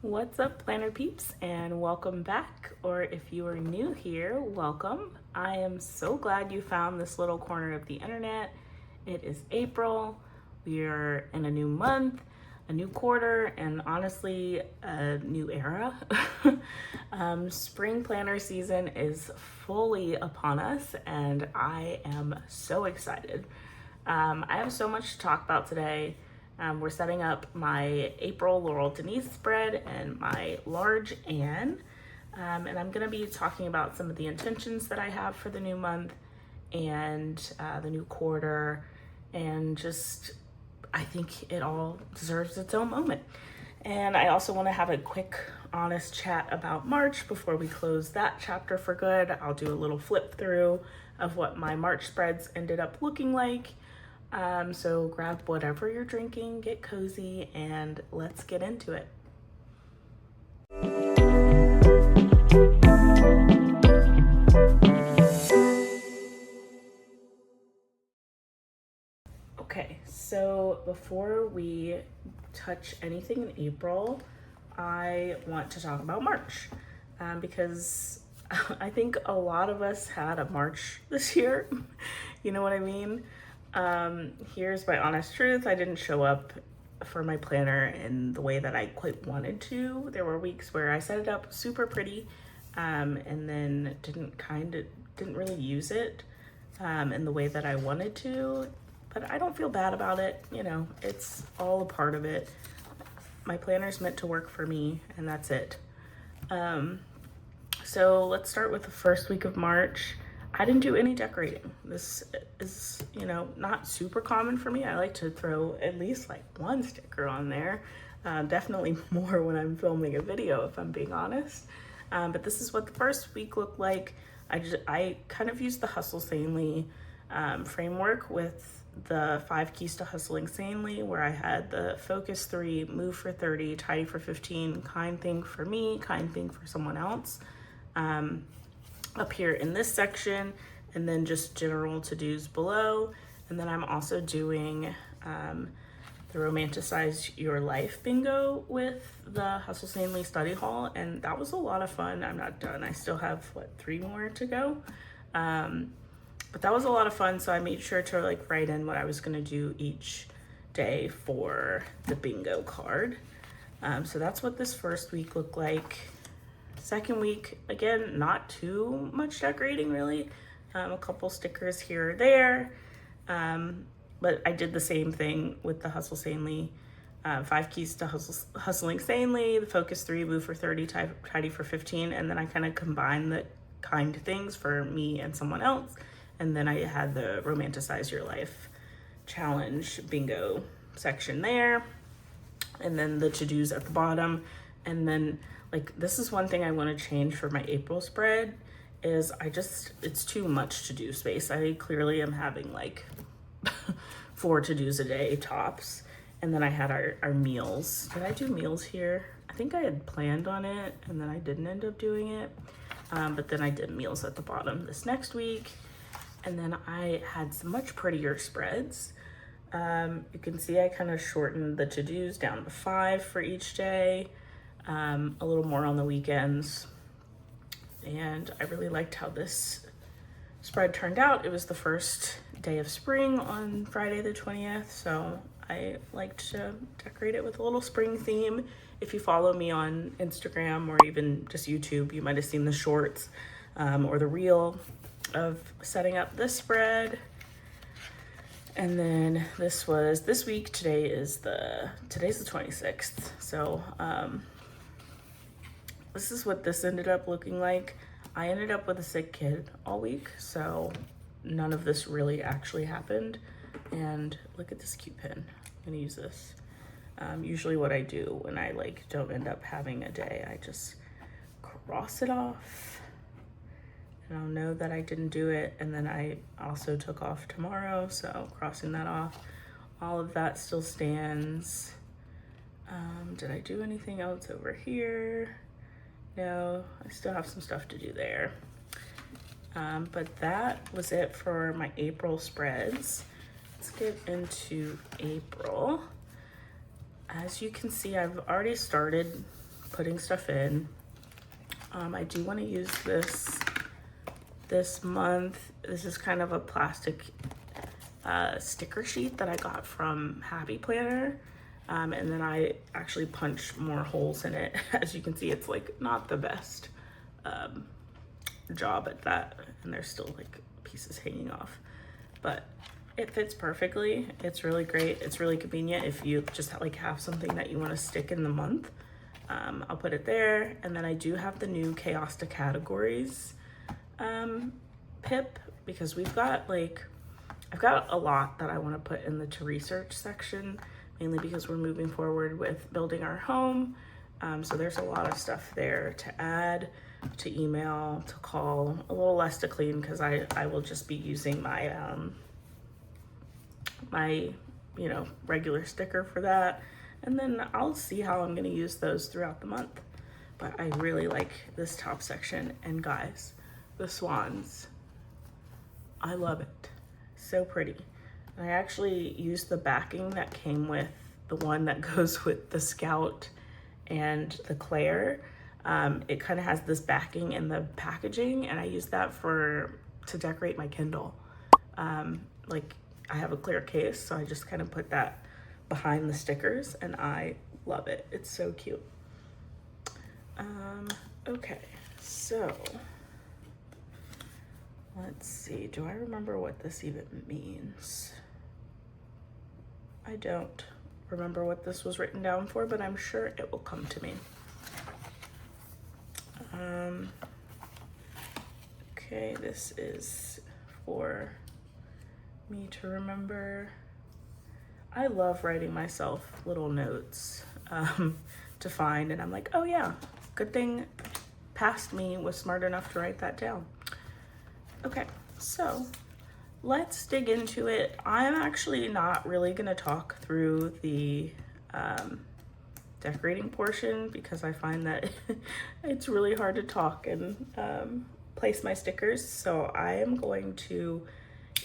What's up, planner peeps, and welcome back, or if you are new here, welcome. I am so glad you found this little corner of the internet. It is April. We are in a new month, a new quarter, and honestly, a new era. Spring planner season is fully upon us, and I am so excited. I have so much to talk about today. We're setting up my April Laurel Denise spread and my large Anne. And I'm gonna be talking about some of the intentions that I have for the new month and the new quarter, and just, I think it all deserves its own moment. And I also wanna have a quick, honest chat about March before we close that chapter for good. I'll do a little flip through of what my March spreads ended up looking like. So grab whatever you're drinking, get cozy, and let's get into it. Okay, so before we touch anything in April, I want to talk about March, because I think a lot of us had a March this year. You know what I mean? Here's my honest truth. I didn't show up for my planner in the way that I quite wanted to. There were weeks where I set it up super pretty, and then didn't really use it in the way that I wanted to. But I don't feel bad about it. You know, it's all a part of it. My planner's meant to work for me, and that's it. So let's start with the first week of March. I didn't do any decorating. This is, not super common for me. I like to throw at least like one sticker on there. Definitely more when I'm filming a video, if I'm being honest. But this is what the first week looked like. I kind of used the Hustle Sanely framework with the 5 keys to hustling sanely, where I had the focus 3, move for 30, tidy for 15, kind thing for me, kind thing for someone else. Up here in this section, and then just general to-dos below. And then I'm also doing the Romanticize Your Life bingo with the Hustle Sanely study hall, and that was a lot of fun. I'm not done. I still have 3 more to go. But that was a lot of fun, so I made sure to write in what I was gonna do each day for the bingo card. So that's what this first week looked like. Second week, again, not too much decorating really. A couple stickers here or there. But I did the same thing with the Hustle Sanely, 5 keys to hustling sanely, the focus 3, move for 30, tidy for 15. And then I kind of combined the kind things for me and someone else. And then I had the Romanticize Your Life challenge bingo section there. And then the to-dos at the bottom. And then this is one thing I want to change for my April spread is it's too much to-do space. I clearly am having 4 to-dos a day tops. And then I had our meals. Did I do meals here? I think I had planned on it and then I didn't end up doing it. But then I did meals at the bottom this next week. And then I had some much prettier spreads. You can see I kind of shortened the to-dos down to 5 for each day. A little more on the weekends. And I really liked how this spread turned out. It was the first day of spring on Friday the 20th, so I liked to decorate it with a little spring theme. If you follow me on Instagram or even just YouTube, you might have seen the shorts or the reel of setting up this spread. And then this week. Today's the 26th. So this is what this ended up looking like. I ended up with a sick kid all week, so none of this really actually happened. And look at this cute pin. I'm gonna use this. Usually what I do when I don't end up having a day, I just cross it off. And I'll know that I didn't do it, and then I also took off tomorrow, so crossing that off. All of that still stands. Did I do anything else over here? No, I still have some stuff to do there. But that was it for my April spreads. Let's get into April. As you can see, I've already started putting stuff in. I do want to use this month. This is kind of a plastic sticker sheet that I got from Happy Planner. And then I actually punched more holes in it. As you can see, it's like not the best job at that. And there's still like pieces hanging off, but it fits perfectly. It's really great. It's really convenient if you just like have something that you want to stick in the month. I'll put it there. And then I do have the new Chaos to Categories pip, because we've got like, I've got a lot that I want to put in the to research section, mainly because we're moving forward with building our home. So there's a lot of stuff there to add, to email, to call, a little less to clean, because I will just be using my my regular sticker for that. And then I'll see how I'm gonna use those throughout the month. But I really like this top section, and guys, the swans, I love it. So pretty. And I actually used the backing that came with the one that goes with the Scout and the Claire. It kind of has this backing in the packaging, and I use that to decorate my Kindle. Like I have a clear case, so I just kind of put that behind the stickers, and I love it. It's so cute. Okay, so let's see. Do I remember what this even means? I don't remember what this was written down for, but I'm sure it will come to me. Okay, this is for me to remember. I love writing myself little notes to find, and I'm like, oh yeah, good thing past me was smart enough to write that down. Okay, so let's dig into it. I'm actually not really gonna talk through the decorating portion, because I find that it's really hard to talk and place my stickers. So I am going to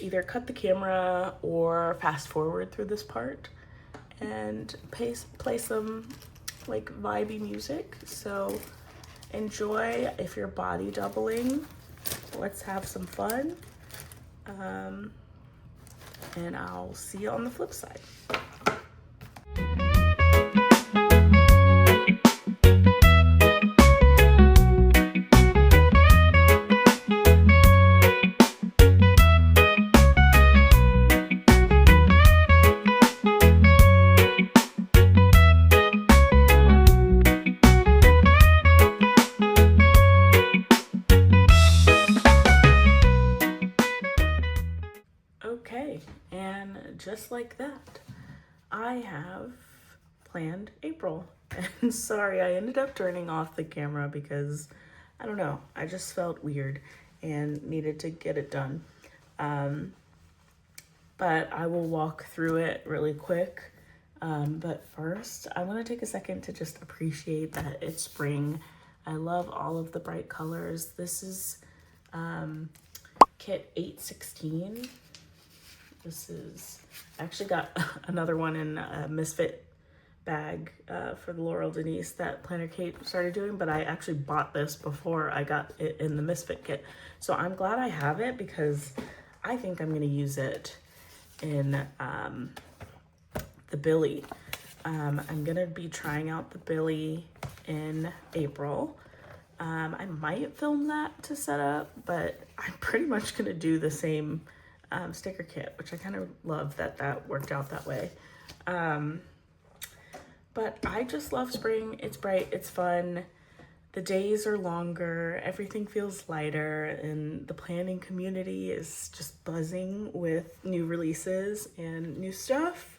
either cut the camera or fast forward through this part and play some like vibey music. So enjoy. If you're body doubling, let's have some fun. And I'll see you on the flip side. Okay, and just like that, I have planned April. And sorry, I ended up turning off the camera because, I don't know, I just felt weird and needed to get it done. But I will walk through it really quick. But first, I want to take a second to just appreciate that it's spring. I love all of the bright colors. This is kit 816. This is, I actually got another one in a Misfit bag for the Laurel Denise that Planner Kate started doing, but I actually bought this before I got it in the Misfit kit. So I'm glad I have it, because I think I'm gonna use it in the Billy. I'm gonna be trying out the Billy in April. I might film that to set up, but I'm pretty much gonna do the same sticker kit, which I kind of love that worked out that way. But I just love spring. It's bright, it's fun. The days are longer, everything feels lighter, and the planning community is just buzzing with new releases and new stuff.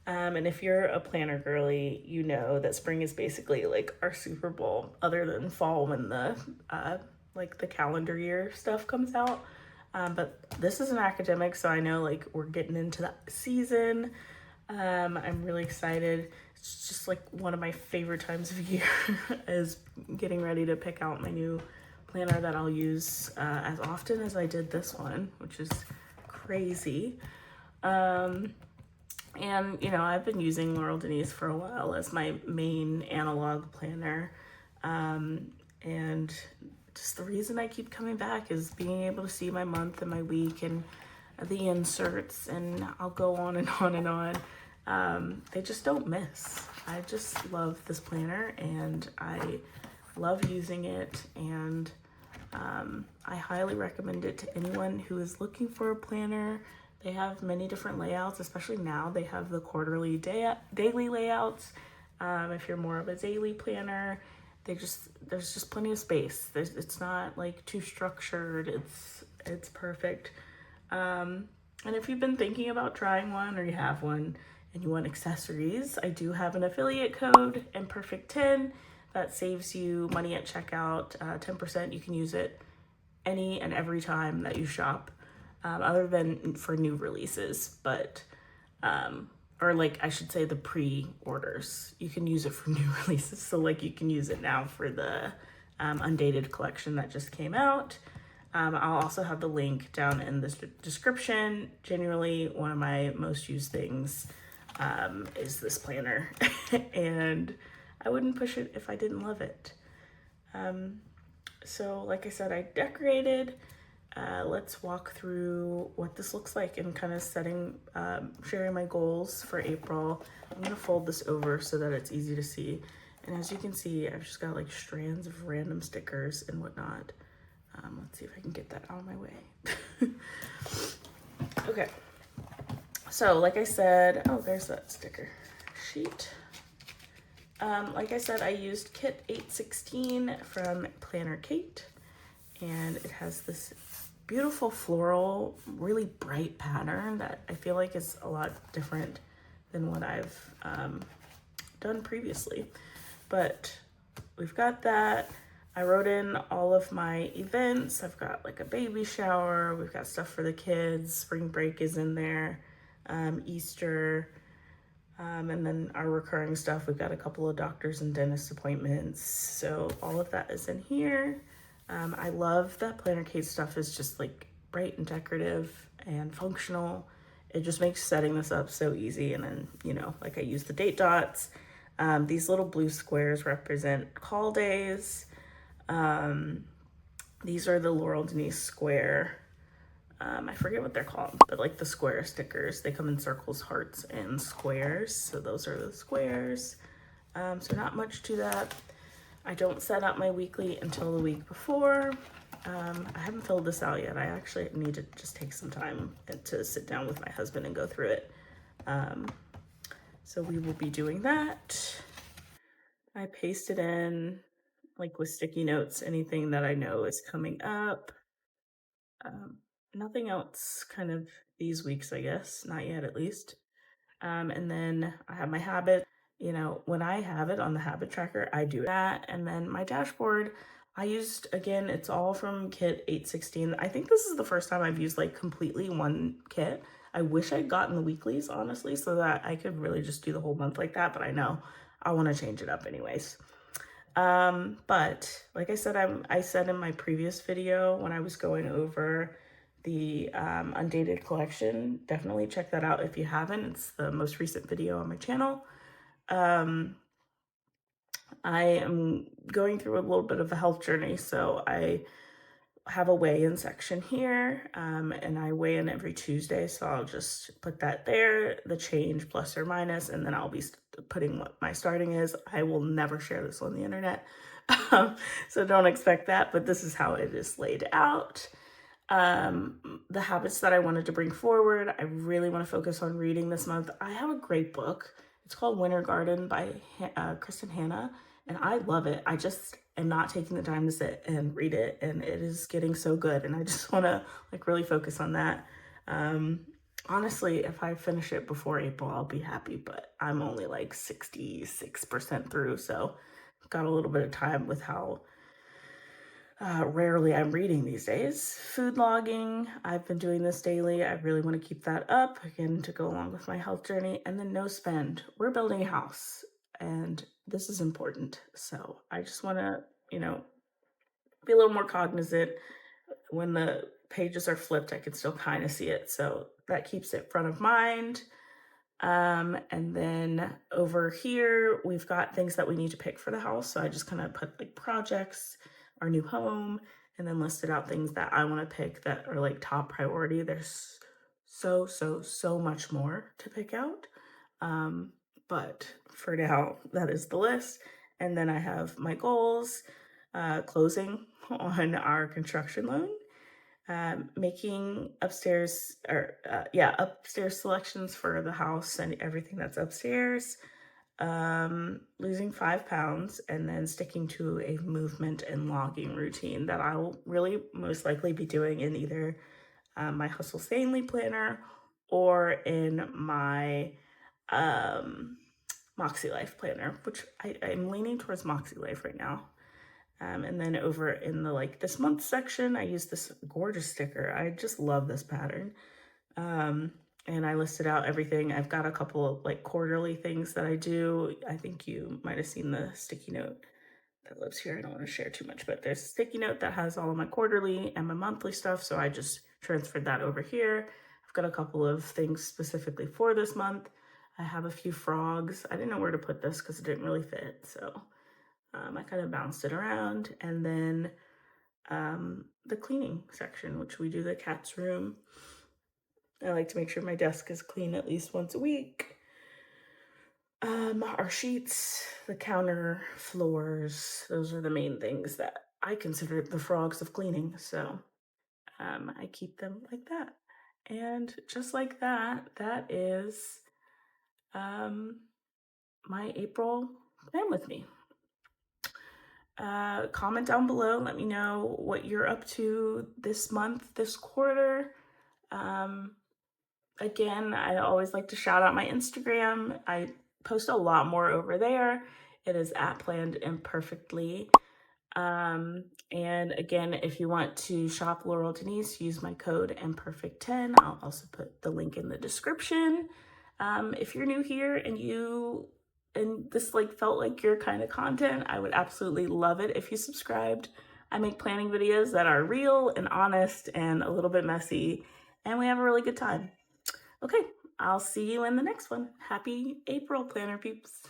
And if you're a planner girly, you know that spring is basically like our Super Bowl, other than fall when the like the calendar year stuff comes out. But this is an academic, so I know like we're getting into that season. I'm really excited. It's just like one of my favorite times of year is getting ready to pick out my new planner that I'll use as often as I did this one, which is crazy. And, you know, I've been using Laurel Denise for a while as my main analog planner. And just the reason I keep coming back is being able to see my month and my week and the inserts, and I'll go on and on and on. They just don't miss. I just love this planner and I love using it, and I highly recommend it to anyone who is looking for a planner. They have many different layouts, especially now they have the quarterly daily layouts. If you're more of a daily planner, there's just plenty of space. It's not like too structured. It's perfect. And if you've been thinking about trying one or you have one and you want accessories, I do have an affiliate code, Imperfect10, that saves you money at checkout, 10%. You can use it any and every time that you shop, other than for new releases, but, or like I should say the pre-orders. You can use it for new releases. So like you can use it now for the Undated collection that just came out. I'll also have the link down in the description. Generally, one of my most used things is this planner, and I wouldn't push it if I didn't love it. So like I said, I decorated. Let's walk through what this looks like and kind of sharing my goals for April. I'm gonna fold this over so that it's easy to see. And as you can see, I've just got like strands of random stickers and whatnot. Let's see if I can get that out of my way. Okay, so like I said, oh, there's that sticker sheet. Like I said, I used kit 816 from Planner Kate, and it has this beautiful floral, really bright pattern that I feel like is a lot different than what I've done previously. But we've got that. I wrote in all of my events. I've got like a baby shower. We've got stuff for the kids. Spring break is in there. Easter. And then our recurring stuff. We've got a couple of doctors and dentist appointments. So all of that is in here. I love that Planner Kate stuff is just like bright and decorative and functional. It just makes setting this up so easy. And then, you know, like I use the date dots. These little blue squares represent call days. These are the Laurel Denise square. I forget what they're called, but like the square stickers. They come in circles, hearts, and squares. So those are the squares. So not much to that. I don't set up my weekly until the week before. I haven't filled this out yet. I actually need to just take some time to sit down with my husband and go through it. So we will be doing that. I pasted in like with sticky notes, anything that I know is coming up. Nothing else kind of these weeks, I guess, not yet at least. And then I have my habit, you know, when I have it on the habit tracker, I do that. And then my dashboard, I used, again, it's all from kit 816. I think this is the first time I've used like completely one kit. I wish I'd gotten the weeklies, honestly, so that I could really just do the whole month like that, but I know I want to change it up anyways. But like I said, I said in my previous video when I was going over the Undated collection, definitely check that out if you haven't. It's the most recent video on my channel. I am going through a little bit of a health journey, so I have a weigh-in section here, and I weigh in every Tuesday, so I'll just put that there, the change plus or minus, and then I'll be putting what my starting is. I will never share this on the internet, so don't expect that, but this is how it is laid out. The habits that I wanted to bring forward, I really want to focus on reading this month. I have a great book. It's called Winter Garden by Kristen Hanna, and I love it. I just am not taking the time to sit and read it, and it is getting so good, and I just want to like really focus on that. Honestly, if I finish it before April, I'll be happy, but I'm only like 66% through, so I've got a little bit of time with how rarely I'm reading these days. Food logging, I've been doing this daily. I really want to keep that up, again, to go along with my health journey. And then no spend. We're building a house, and this is important. So I just want to, you know, be a little more cognizant. When the pages are flipped, I can still kind of see it. So that keeps it front of mind. And then over here, we've got things that we need to pick for the house. So I just kind of put like projects, our new home, and then listed out things that I want to pick that are like top priority. There's so much more to pick out. Um, but for now, that is the list. And then I have my goals, closing on our construction loan, making upstairs upstairs selections for the house and everything that's upstairs, losing 5 pounds, and then sticking to a movement and logging routine that I'll really most likely be doing in either my Hustle Sanely planner or in my Moxie Life planner, which I'm leaning towards Moxie Life right now. And then over in the like this month section, I use this gorgeous sticker. I just love this pattern. And I listed out everything. I've got a couple of like quarterly things that I do. I think you might have seen the sticky note that lives here. I don't want to share too much, but there's a sticky note that has all of my quarterly and my monthly stuff. So I just transferred that over here. I've got a couple of things specifically for this month. I have a few frogs. I didn't know where to put this because it didn't really fit. So I kind of bounced it around. And then the cleaning section, which we do the cat's room. I like to make sure my desk is clean at least once a week. Our sheets, the counter, floors, those are the main things that I consider the frogs of cleaning. So I keep them like that. And just like that, that is my April plan with me. Comment down below. Let me know what you're up to this month, this quarter. Again, I always like to shout out my Instagram. I post a lot more over there. It is at Planned Imperfectly. And again, if you want to shop Laurel Denise, use my code Imperfect10. I'll also put the link in the description. If you're new here and this like felt like your kind of content, I would absolutely love it if you subscribed. I make planning videos that are real and honest and a little bit messy, and we have a really good time. Okay, I'll see you in the next one. Happy April, planner peeps.